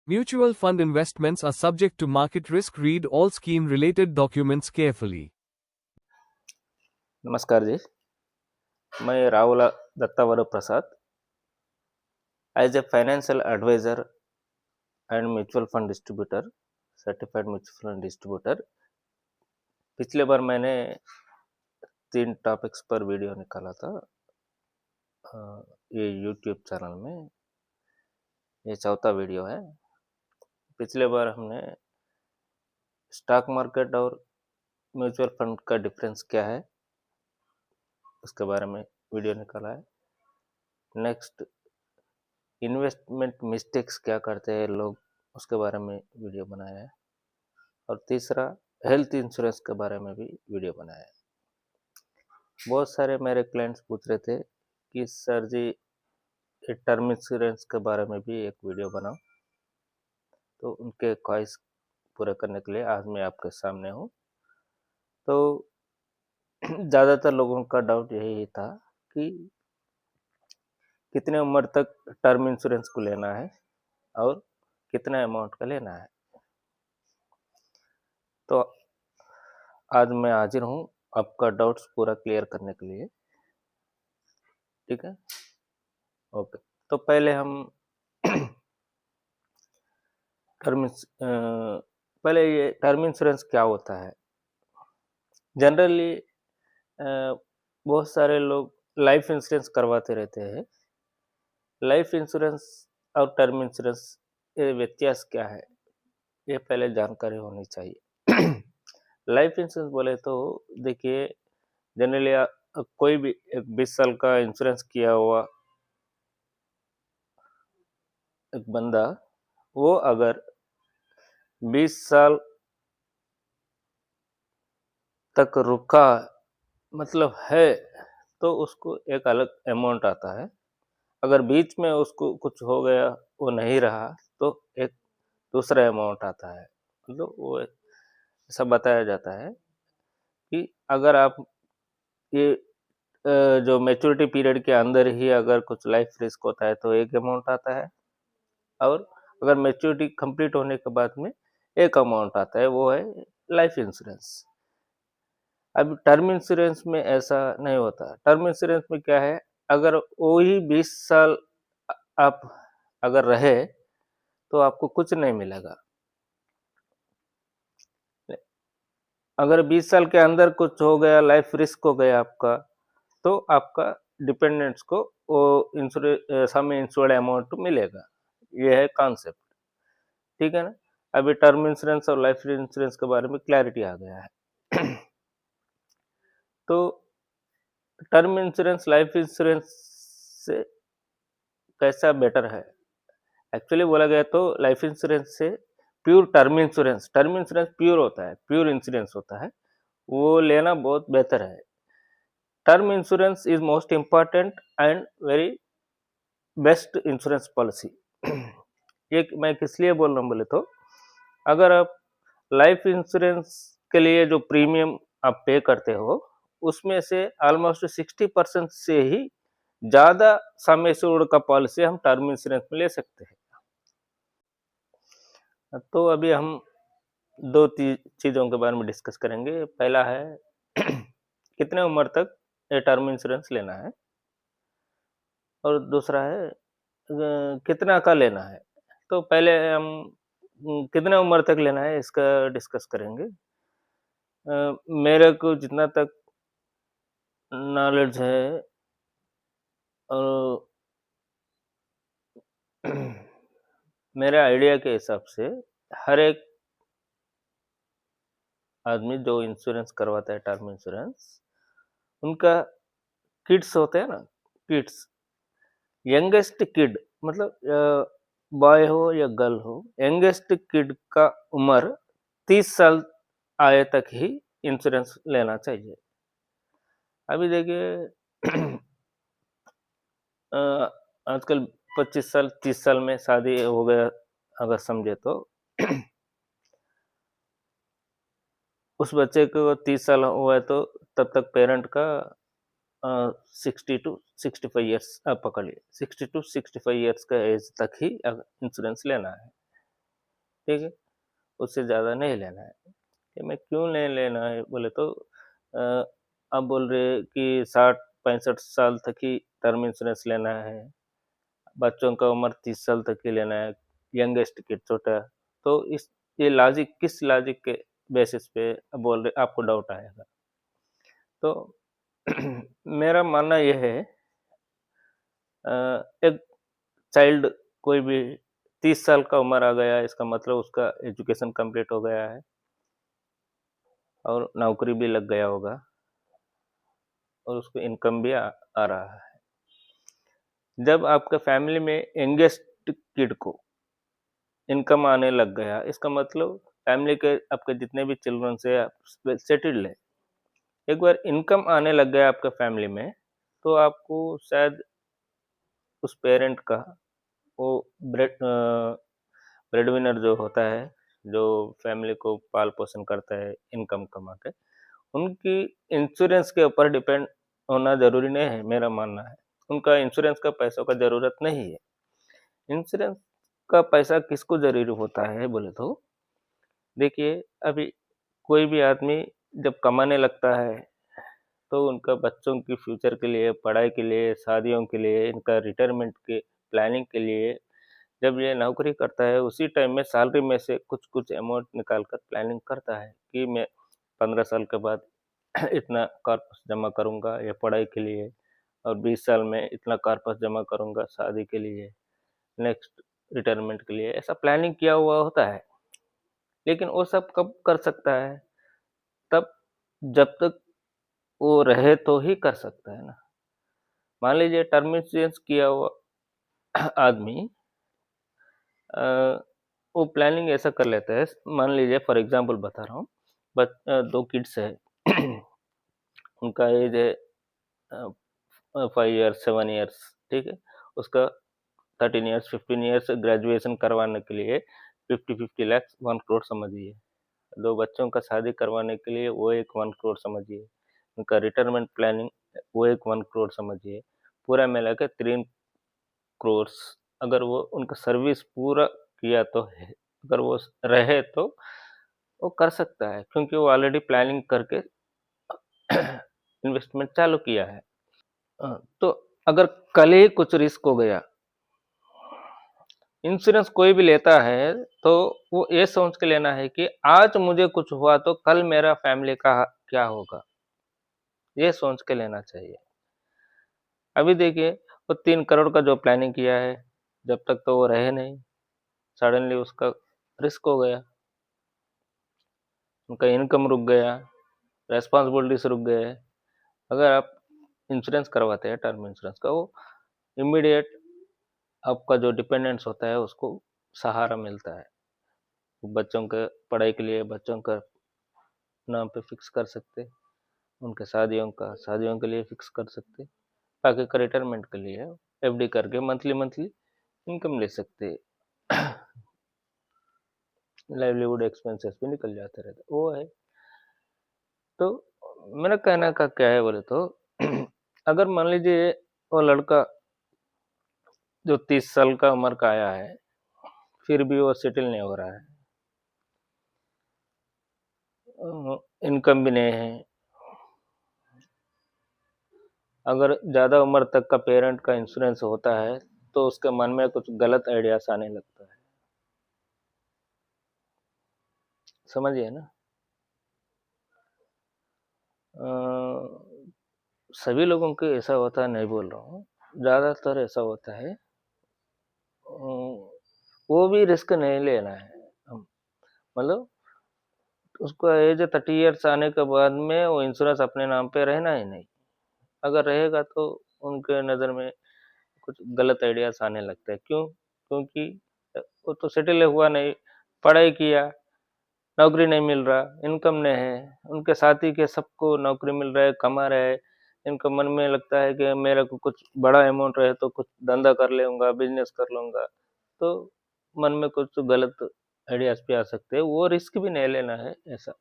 Mutual fund investments are subject to market risk. Read all scheme related documents carefully. नमस्कार जी, मैं Rahul Dattawar Prasad as a financial advisor and mutual fund distributor, certified mutual fund distributor. पिछले बार मैंने 3 topics पर video निकाला था ये यूट्यूब चैनल में। ये चौथा वीडियो है। पिछले बार हमने स्टॉक मार्केट और म्यूचुअल फंड का डिफरेंस क्या है उसके बारे में वीडियो निकाला है। नेक्स्ट, इन्वेस्टमेंट मिस्टेक्स क्या करते हैं लोग उसके बारे में वीडियो बनाया है। और तीसरा, हेल्थ इंश्योरेंस के बारे में भी वीडियो बनाया है। बहुत सारे मेरे क्लाइंट्स पूछ रहे थे कि सर जी ये टर्म इंश्योरेंस के बारे में भी एक वीडियो बनाओ, तो उनके ख्वाहिश पूरे करने के लिए आज मैं आपके सामने हूँ। तो ज़्यादातर लोगों का डाउट यही था कि कितने उम्र तक टर्म इंश्योरेंस को लेना है और कितना अमाउंट का लेना है। तो आज मैं हाजिर हूँ आपका डाउट्स पूरा क्लियर करने के लिए। ठीक है, ओके। तो पहले हम पहले ये टर्म इंश्योरेंस क्या होता है। जनरली बहुत सारे लोग लाइफ इंश्योरेंस करवाते रहते हैं। लाइफ इंश्योरेंस और टर्म इंश्योरेंस ये व्यत्यास क्या है, ये पहले जानकारी होनी चाहिए। लाइफ इंश्योरेंस बोले तो देखिए, जनरली कोई भी 20 साल का इंश्योरेंस किया हुआ एक बंदा, वो अगर 20 साल तक रुका मतलब है तो उसको एक अलग अमाउंट आता है। अगर बीच में उसको कुछ हो गया, वो नहीं रहा, तो एक दूसरा अमाउंट आता है। मतलब वो ऐसा बताया जाता है कि अगर आप ये जो मैच्योरिटी पीरियड के अंदर ही अगर कुछ लाइफ रिस्क होता है तो एक अमाउंट आता है, और अगर मैच्योरिटी कंप्लीट होने के बाद में एक अमाउंट आता है, वो है लाइफ इंश्योरेंस। अब टर्म इंश्योरेंस में ऐसा नहीं होता। टर्म इंश्योरेंस में क्या है, अगर वही 20 साल आप अगर रहे तो आपको कुछ नहीं मिलेगा। अगर 20 साल के अंदर कुछ हो गया, लाइफ रिस्क हो गया आपका, तो आपका डिपेंडेंट्स को वो सम इंश्योर्ड अमाउंट मिलेगा। ये है कॉन्सेप्ट। ठीक है ना। अभी टर्म इंश्योरेंस और लाइफ इंश्योरेंस के बारे में क्लैरिटी आ गया है। तो टर्म इंश्योरेंस लाइफ इंश्योरेंस से कैसा बेटर है। एक्चुअली बोला गया तो लाइफ इंश्योरेंस से प्योर टर्म इंश्योरेंस प्योर होता है, प्योर इंश्योरेंस होता है, वो लेना बहुत बेहतर है। Term insurance is most important and very best insurance policy. ये मैं किस लिए बोल रहा हूँ बोले तो, अगर आप लाइफ इंश्योरेंस के लिए जो प्रीमियम आप पे करते हो, उसमें से ऑलमोस्ट 60% से ही ज़्यादा सम एश्योर्ड का पॉलिसी हम टर्म इंश्योरेंस में ले सकते हैं। तो अभी हम 2 चीज़ों के बारे में डिस्कस करेंगे। पहला है कितने उम्र तक ये टर्म इंश्योरेंस लेना है, और दूसरा है कितना का लेना है। तो पहले हम कितने उम्र तक लेना है इसका डिस्कस करेंगे। मेरे को जितना तक नॉलेज है और मेरे आइडिया के हिसाब से हर एक आदमी जो इंश्योरेंस करवाता है टर्म इंश्योरेंस, उनका किड्स होते हैं ना, किड्स, यंगेस्ट किड मतलब बॉय हो या गर्ल हो, यंगेस्ट किड का उम्र 30 साल आए तक ही इंश्योरेंस लेना चाहिए। अभी देखिए आजकल 25 साल 30 साल में शादी हो गया अगर समझे तो उस बच्चे को 30 साल हुआ है तो तब तक पेरेंट का 60 टू 65 ईयर्स आप पकड़िए, 60 टू 65 ईयर्स का एज तक ही इंश्योरेंस लेना है। ठीक है, उससे ज़्यादा नहीं लेना है। कि मैं क्यों नहीं लेना है बोले तो आप बोल रहे कि 60-65 साल तक ही टर्म इंश्योरेंस लेना है, बच्चों का उम्र 30 साल तक ही लेना है, यंगेस्ट किड छोटा, तो इस ये लॉजिक किस लॉजिक के बेसिस पे बोल रहे आपको डाउट आएगा। तो मेरा मानना ये है एक चाइल्ड कोई भी 30 साल का उम्र आ गया इसका मतलब उसका एजुकेशन कंप्लीट हो गया है और नौकरी भी लग गया होगा और उसको इनकम भी आ रहा है। जब आपके फैमिली में यंगेस्ट किड को इनकम आने लग गया इसका मतलब फैमिली के आपके जितने भी चिल्ड्रन से आप सेटल्ड है। एक बार इनकम आने लग गया आपके फैमिली में तो आपको शायद उस पेरेंट का वो ब्रेड ब्रेड विनर जो होता है, जो फैमिली को पाल पोषण करता है इनकम कमा के, उनकी इंश्योरेंस के ऊपर डिपेंड होना जरूरी नहीं है, मेरा मानना है। उनका इंश्योरेंस का पैसों का जरूरत नहीं है। इंश्योरेंस का पैसा किसको जरूरी होता है बोले तो देखिए, अभी कोई भी आदमी जब कमाने लगता है तो उनका बच्चों की फ्यूचर के लिए, पढ़ाई के लिए, शादियों के लिए, इनका रिटायरमेंट के प्लानिंग के लिए जब ये नौकरी करता है उसी टाइम में सैलरी में से कुछ कुछ अमाउंट निकाल कर प्लानिंग करता है कि मैं 15 साल के बाद इतना कॉर्पस जमा करूंगा या पढ़ाई के लिए, और 20 साल में इतना कॉर्पस जमा करूंगा शादी के लिए, नेक्स्ट रिटायरमेंट के लिए, ऐसा प्लानिंग किया हुआ होता है। लेकिन वो सब कब कर सकता है? तब जब तक वो रहे तो ही कर सकता है ना। मान लीजिए टर्म इंश्योरेंस किया हुआ आदमी अ, वो प्लानिंग ऐसा कर लेता है, मान लीजिए फॉर एग्जांपल बता रहा हूँ, दो किड्स है उनका एज है 5 ईयर्स 7 ईयर्स, ठीक है, उसका 13 ईयर्स 15 ईयर्स ग्रेजुएशन करवाने के लिए 50-50 लाख 1 करोड़ समझिए। दो बच्चों का शादी करवाने के लिए वो एक 1 करोड़ समझिए, उनका रिटायरमेंट प्लानिंग वो एक 1 करोड़ समझिए, पूरा मिला के 3 करोड़। अगर वो उनका सर्विस पूरा किया तो है, अगर वो रहे तो वो कर सकता है क्योंकि वो ऑलरेडी प्लानिंग करके इन्वेस्टमेंट चालू किया है। तो अगर कल ही कुछ रिस्क हो गया, इंश्योरेंस कोई भी लेता है तो वो ये सोच के लेना है कि आज मुझे कुछ हुआ तो कल मेरा फैमिली का क्या होगा, ये सोच के लेना चाहिए। अभी देखिए, वो 3 करोड़ का जो प्लानिंग किया है, जब तक तो वो रहे नहीं, सडनली उसका रिस्क हो गया, उनका इनकम रुक गया, रेस्पॉन्सिबिलिटीज रुक गए। अगर आप इंश्योरेंस करवाते हैं टर्म इंश्योरेंस का, वो इमीडिएट आपका जो डिपेंडेंस होता है उसको सहारा मिलता है। बच्चों के पढ़ाई के लिए बच्चों का नाम पे फिक्स कर सकते, उनके शादियों के लिए फिक्स कर सकते, बाकी का रिटायरमेंट के लिए एफडी करके मंथली मंथली इनकम ले सकते, लाइवलीहुड एक्सपेंसेस भी निकल जाते रहते, वो है। तो मेरा कहना का क्या है बोले तो अगर मान लीजिए वो लड़का जो 30 साल का उम्र का आया है फिर भी वो सेटल नहीं हो रहा है, इनकम भी नहीं है, अगर ज़्यादा उम्र तक का पेरेंट का इंश्योरेंस होता है तो उसके मन में कुछ गलत आइडियाज आने लगता है, समझिए ना। अ, सभी लोगों के ऐसा होता है नहीं बोल रहा हूँ, ज़्यादातर ऐसा होता है। वो भी रिस्क नहीं लेना है मतलब उसको एज 30 ईयर्स आने के बाद में वो इंश्योरेंस अपने नाम पे रहना ही नहीं। अगर रहेगा तो उनके नज़र में कुछ गलत आइडियाज आने लगते हैं। क्यों? क्योंकि वो तो सेटल हुआ नहीं, पढ़ाई किया, नौकरी नहीं मिल रहा, इनकम नहीं है, उनके साथी के सबको नौकरी मिल रहा है, कमा रहे हैं, इनका मन में लगता है कि मेरे को कुछ बड़ा अमाउंट रहे तो कुछ धंधा कर लूँगा, बिजनेस कर लूँगा, तो मन में कुछ गलत आइडियाज भी आ सकते हैं, वो रिस्क भी नहीं लेना है ऐसा।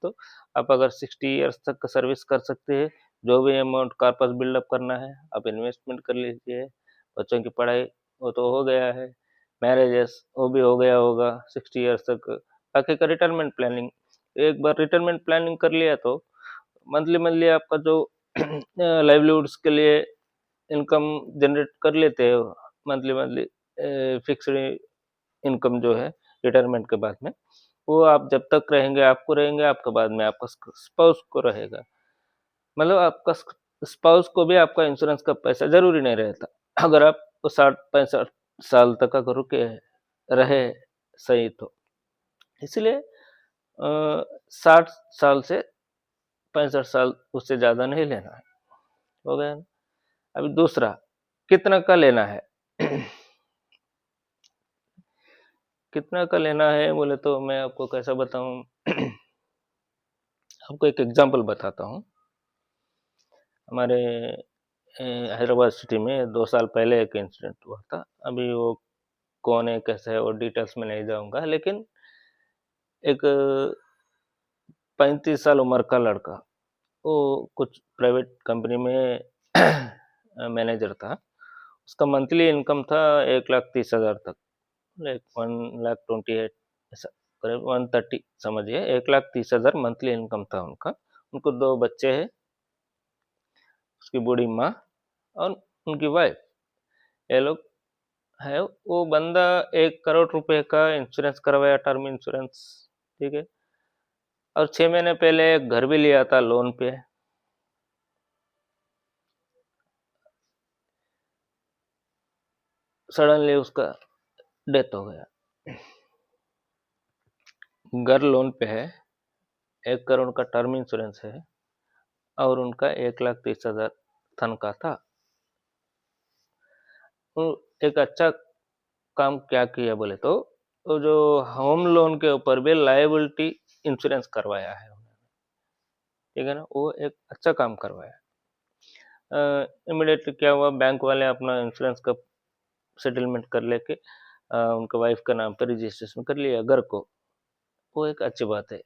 तो आप अगर 60 ईयर्स तक का सर्विस कर सकते हैं, जो भी अमाउंट कॉर्पस बिल्डअप करना है आप इन्वेस्टमेंट कर लीजिए, बच्चों की पढ़ाई वो तो हो गया है, मैरिजेस वो भी हो गया होगा 60 ईयर्स तक। बाकी का रिटायरमेंट प्लानिंग, एक बार रिटायरमेंट प्लानिंग कर लिया तो मंथली मंथली आपका जो लाइवलीहुड्स के लिए इनकम जनरेट कर लेते हो, मंथली मंथली फिक्स्ड इनकम जो है रिटायरमेंट के बाद में, वो आप जब तक रहेंगे आपको रहेंगे, आपके बाद में आपका स्पाउस को रहेगा। मतलब आपका स्पाउस को भी आपका इंश्योरेंस का पैसा जरूरी नहीं रहता, अगर आप 60-65 साल तक अगर रुके रहे सही तो। इसलिए 60 साल से 65 साल उससे ज्यादा नहीं लेना है। हो गया ना? अभी दूसरा, कितना का लेना है? कितना का लेना है बोले तो मैं आपको कैसा बताऊं? आपको एक एग्जांपल बताता हूँ। हमारे हैदराबाद सिटी में 2 साल पहले एक इंसिडेंट हुआ था। अभी वो कौन है कैसे है वो डिटेल्स में नहीं जाऊंगा, लेकिन एक 35 साल उम्र का लड़का, वो कुछ प्राइवेट कंपनी में मैनेजर था। उसका मंथली इनकम था 1,30,000 तक, लाइक 1,28,000 ऐसा, करीब 130 समझिए, 1,30,000 मंथली इनकम था उनका। उनको 2 बच्चे हैं, उसकी बूढ़ी माँ और उनकी वाइफ, ये लोग है। वो बंदा 1 करोड़ रुपए का इंश्योरेंस करवाया, टर्म इंश्योरेंस, ठीक है। और 6 महीने पहले एक घर भी लिया था लोन पे। सडनली उसका डेथ हो गया। घर लोन पे है, 1 करोड़ का टर्म इंश्योरेंस है, और उनका 1,30,000 तनख्वाह था। वो एक अच्छा काम क्या किया बोले तो, वो जो होम लोन के ऊपर भी लायबिलिटी इंश्योरेंस करवाया है उन्होंने, ठीक है ना। वो एक अच्छा काम करवाया। इमिडिएटली क्या हुआ, बैंक वाले अपना इंश्योरेंस का सेटलमेंट कर लेके उनके वाइफ का नाम पर रजिस्ट्रेशन कर लिया घर को। वो एक अच्छी बात है।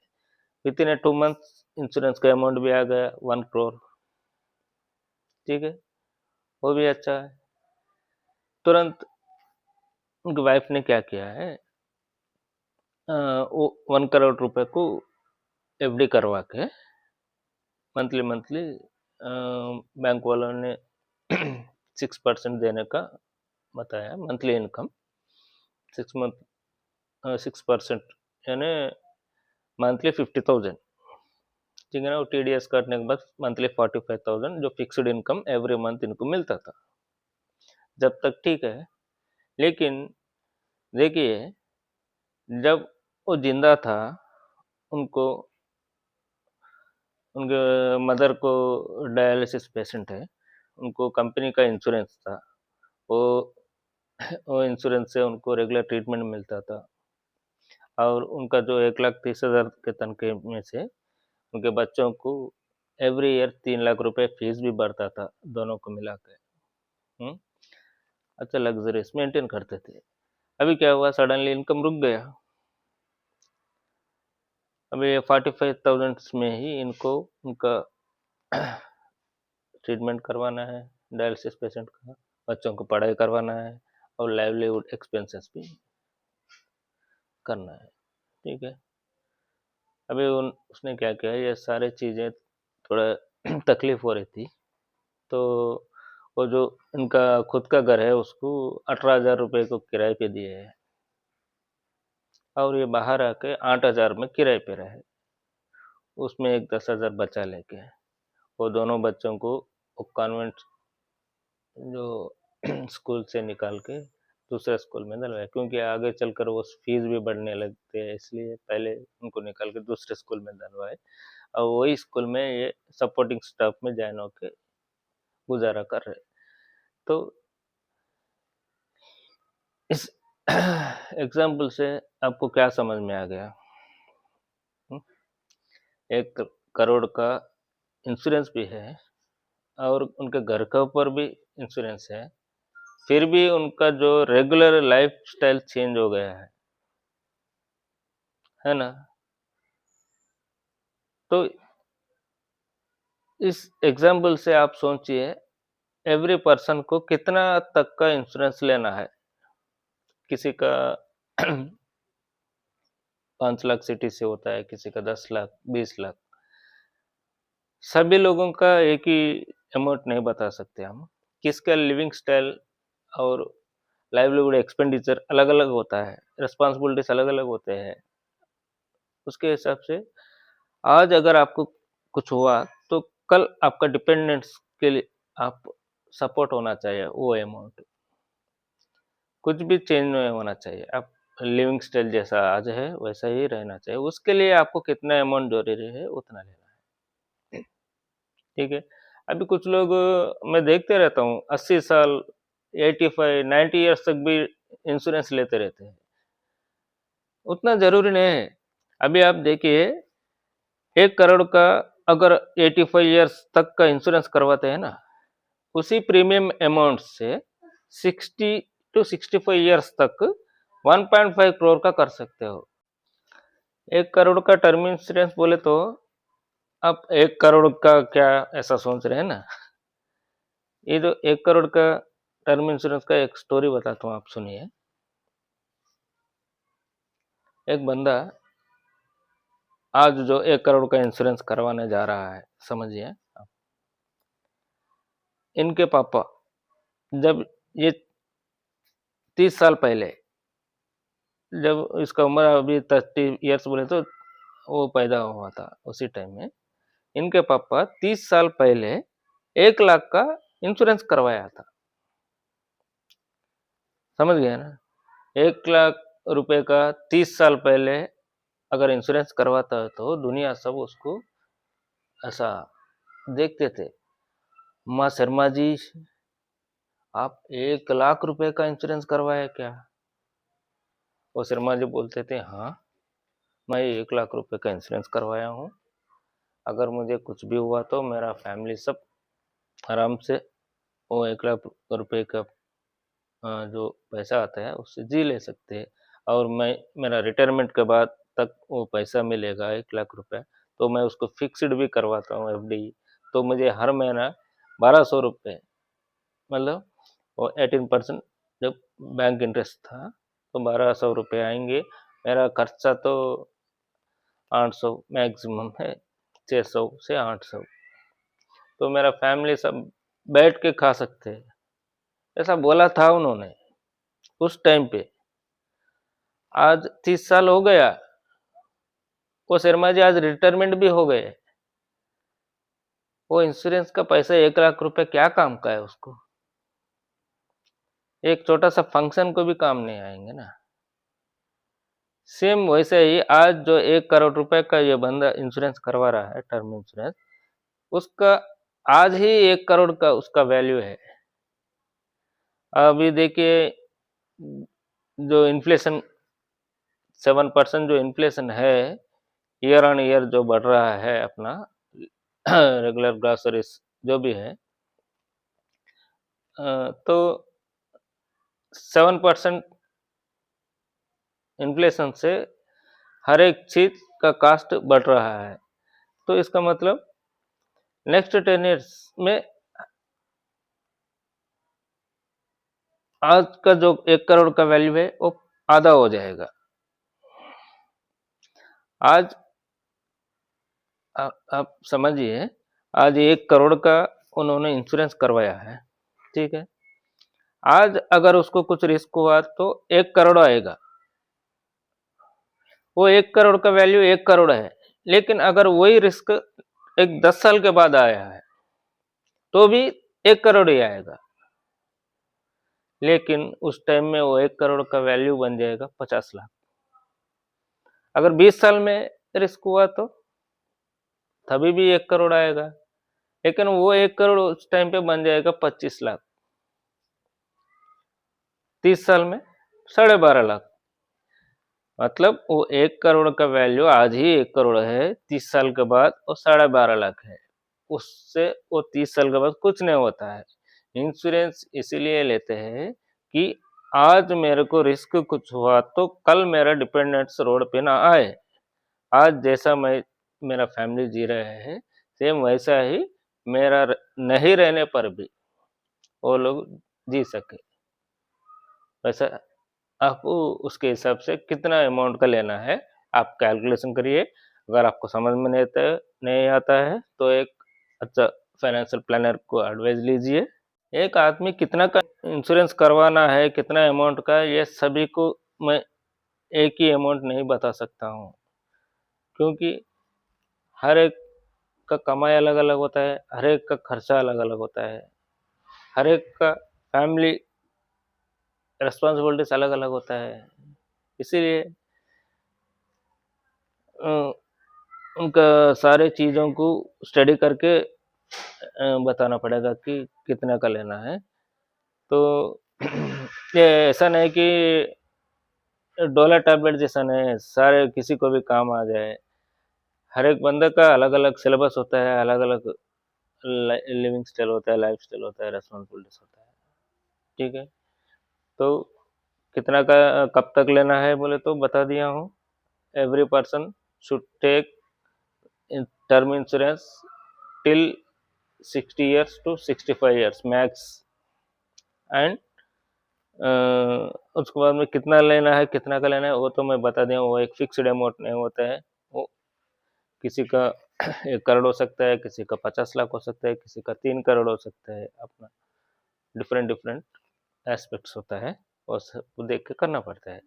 विद इन 2 मंथ इंश्योरेंस का अमाउंट भी आ गया 1 करोड़, ठीक है, वो भी अच्छा है। तुरंत उनकी वाइफ ने क्या किया है, वो 1 करोड़ रुपए को एफडी करवा के मंथली मंथली बैंक वालों ने 6% देने का बताया, मंथली इनकम 6% यानी मंथली 50,000, ठीक है ना। वो टीडीएस काटने के बाद मंथली 45,000 जो फिक्स्ड इनकम एवरी मंथ इनको मिलता था, जब तक ठीक है। लेकिन देखिए, जब वो जिंदा था, उनको उनके मदर को डायलिसिस पेशेंट है, उनको कंपनी का इंश्योरेंस था। वो वो इंश्योरेंस से उनको रेगुलर ट्रीटमेंट मिलता था, और उनका जो 1,30,000 के तनखे में से उनके बच्चों को एवरी ईयर 3 लाख रुपए फीस भी बढ़ता था, दोनों को मिला के। अच्छा लग्जरियस मेंटेन करते थे। अभी क्या हुआ, सडनली इनकम रुक गया। अभी 45,000 में ही इनको उनका ट्रीटमेंट करवाना है, डायलिसिस पेशेंट का, बच्चों को पढ़ाई करवाना है, और लाइवलीहुड एक्सपेंसेस भी करना है, ठीक है। अभी उसने क्या किया, ये सारी चीज़ें थोड़ा तकलीफ हो रही थी, तो वो जो इनका खुद का घर है उसको 18,000 रुपये को किराए पे दिए है, और ये बाहर आके 8,000 में किराए पे रहे। उसमें एक 10,000 बचा लेके वो दोनों बच्चों को कॉन्वेंट जो स्कूल से निकाल के दूसरे स्कूल में डलवाया, क्योंकि आगे चलकर वो फीस भी बढ़ने लगते हैं, इसलिए पहले उनको निकाल के दूसरे स्कूल में डलवाए, और वही स्कूल में ये सपोर्टिंग स्टाफ में ज्वाइन होके गुजारा कर रहे। तो इस एग्जाम्पल से आपको क्या समझ में आ गया? 1 करोड़ का इंश्योरेंस भी है, और उनके घर के ऊपर भी इंश्योरेंस है, फिर भी उनका जो रेगुलर लाइफ स्टाइल चेंज हो गया है ना। तो इस एग्जाम्पल से आप सोचिए, एवरी पर्सन को कितना तक का इंश्योरेंस लेना है, किसी का 5 लाख सिटी से होता है, किसी का 10 लाख, 20 लाख। सभी लोगों का एक ही अमाउंट नहीं बता सकते हम। किसका लिविंग स्टाइल और लाइवलीहुड एक्सपेंडिचर अलग-अलग होता है, रिस्पॉन्सिबिलिटीज अलग-अलग होते हैं। उसके हिसाब से आज अगर आपको कुछ हुआ तो कल आपका डिपेंडेंट्स के लिए आप सपोर्ट होना चाहिए वो अमाउंट। कुछ भी चेंज नहीं होना चाहिए। आप लिविंग स्टाइल जैसा आज है वैसा ही रहना चाहिए। उसके लिए आपको कितना अमाउंट जरूरी है उतना लेना है। ठीक है। अभी कुछ लोग मैं देखते रहता हूँ 80 साल 85 90 ईयर्स तक भी इंश्योरेंस लेते रहते हैं। उतना जरूरी नहीं है। अभी आप देखिए 1 करोड़ का अगर 85 ईयर्स तक का इंश्योरेंस करवाते हैं ना, उसी प्रीमियम अमाउंट से 60 to 65 ईयर्स तक 1.5 करोड़ का कर सकते हो। 1 करोड़ का टर्म इंश्योरेंस बोले तो आप 1 करोड़ का क्या ऐसा सोच रहे हैं ना। ये जो 1 करोड़ का टर्म इंश्योरेंस का एक स्टोरी बताता हूँ, आप सुनिए। एक बंदा आज जो 1 करोड़ का इंश्योरेंस करवाने जा रहा है, समझिए आप। इनके पापा जब ये 30 साल पहले, जब इसका उम्र अभी 30 ईयर्स बोले तो वो पैदा हुआ था उसी टाइम में, इनके पापा 30 साल पहले 1 लाख का इंश्योरेंस करवाया था। समझ गए ना। 1 लाख रुपए का 30 साल पहले अगर इंश्योरेंस करवाता है तो दुनिया सब उसको ऐसा देखते थे, माँ शर्मा जी आप 1 लाख रुपए का इंश्योरेंस करवाया क्या? वो शर्मा जी बोलते थे हाँ मैं 1 लाख रुपए का इंश्योरेंस करवाया हूँ। अगर मुझे कुछ भी हुआ तो मेरा फैमिली सब आराम से वो 1 लाख रुपए का जो पैसा आता है उससे जी ले सकते हैं। और मैं मेरा रिटायरमेंट के बाद तक वो पैसा मिलेगा 1 लाख रुपए, तो मैं उसको फिक्स्ड भी करवाता हूँ एफडी। तो मुझे हर महीना 1200 रुपये, मतलब वो 18% जब बैंक इंटरेस्ट था तो 1200 रुपये आएंगे। मेरा खर्चा तो 800 मैक्सिमम है, 600 से 800। तो मेरा फैमिली सब बैठ के खा सकते हैं, ऐसा बोला था उन्होंने उस टाइम पे। आज 30 साल हो गया, वो शर्मा जी आज रिटायरमेंट भी हो गए। वो इंश्योरेंस का पैसा 1 लाख रुपए क्या काम का है उसको? एक छोटा सा फंक्शन को भी काम नहीं आएंगे ना। सेम वैसे ही आज जो 1 करोड़ रुपए का ये बंदा इंश्योरेंस करवा रहा है टर्म इंश्योरेंस, उसका आज ही 1 करोड़ का उसका वैल्यू है। अभी देखिए जो इन्फ्लेशन 7% जो इन्फ्लेशन है ईयर ऑन ईयर जो बढ़ रहा है अपना रेगुलर ग्रॉसरीज जो भी है, तो 7% इन्फ्लेशन से हर एक चीज का कास्ट बढ़ रहा है। तो इसका मतलब नेक्स्ट 10 ईयर्स में आज का जो 1 करोड़ का वैल्यू है वो आधा हो जाएगा। आज आप समझिए, आज 1 करोड़ का उन्होंने इंश्योरेंस करवाया है, ठीक है। आज अगर उसको कुछ रिस्क हुआ तो 1 करोड़ आएगा। वो 1 करोड़ का वैल्यू 1 करोड़ है, लेकिन अगर वही रिस्क एक 10 साल के बाद आया है तो भी 1 करोड़ ही आएगा। लेकिन उस टाइम में वो 1 करोड़ का वैल्यू बन जाएगा 50 लाख। अगर 20 साल में रिस्क हुआ तो तभी भी 1 करोड़ आएगा, लेकिन वो 1 करोड़ उस टाइम पे बन जाएगा 25 लाख। 30 साल में 12.5 लाख। मतलब वो 1 करोड़ का वैल्यू आज ही 1 करोड़ है, 30 साल के बाद वो 12.5 लाख है। उससे वो 30 साल के बाद कुछ नहीं होता है। इंश्योरेंस इसीलिए लेते हैं कि आज मेरे को रिस्क कुछ हुआ तो कल मेरा डिपेंडेंट्स रोड पे ना आए। आज जैसा मैं मेरा फैमिली जी रहे हैं सेम वैसा ही मेरा नहीं रहने पर भी वो लोग जी सके, वैसा आपको उसके हिसाब से कितना अमाउंट का लेना है आप कैलकुलेशन करिए। अगर आपको समझ में नहीं आता है तो एक अच्छा फाइनेंशियल प्लानर को एडवाइस लीजिए। एक आदमी कितना का इंश्योरेंस करवाना है, कितना अमाउंट का, ये सभी को मैं एक ही अमाउंट नहीं बता सकता हूँ, क्योंकि हर एक का कमाई अलग अलग होता है, हर एक का खर्चा अलग अलग होता है, हर एक का फैमिली रिस्पॉन्सिबिलिटीज अलग अलग होता है। इसीलिए उनका सारे चीज़ों को स्टडी करके बताना पड़ेगा कि कितना का लेना है। तो ये ऐसा नहीं कि डॉलर टैबलेट जैसा नहीं है, सारे किसी को भी काम आ जाए। हर एक बंदे का अलग अलग सिलेबस होता है, अलग अलग लिविंग स्टाइल होता है, लाइफ स्टाइल होता है, रेस्पॉन्सिबिलिटीज होता है। ठीक है, तो कितना का कब तक लेना है बोले तो बता दिया हूँ। Every person should take term insurance till 60 years to 65 years max. And उसके बाद में कितना लेना है, कितना का लेना है, वो तो मैं बता दिया हूँ। वो एक फिक्स्ड अमाउंट नहीं होता है। वो किसी का 1 करोड़ हो सकता है, किसी का 50 लाख हो सकता है, किसी का 3 करोड़ हो सकता है। अपना डिफरेंट डिफरेंट एस्पेक्ट्स होता है, और सब देख के करना पड़ता है।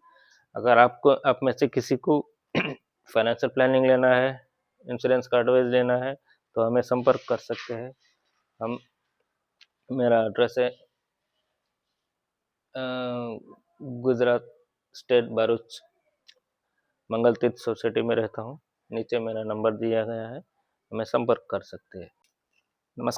अगर आपको आप में से किसी को फाइनेंशियल प्लानिंग लेना है, इंश्योरेंस का एडवाइस लेना है, तो हमें संपर्क कर सकते हैं। हम मेरा एड्रेस है गुजरात स्टेट भरूच मंगल तीर्थ सोसाइटी में रहता हूँ। नीचे मेरा नंबर दिया गया है, हमें संपर्क कर सकते हैं। नमस्कार।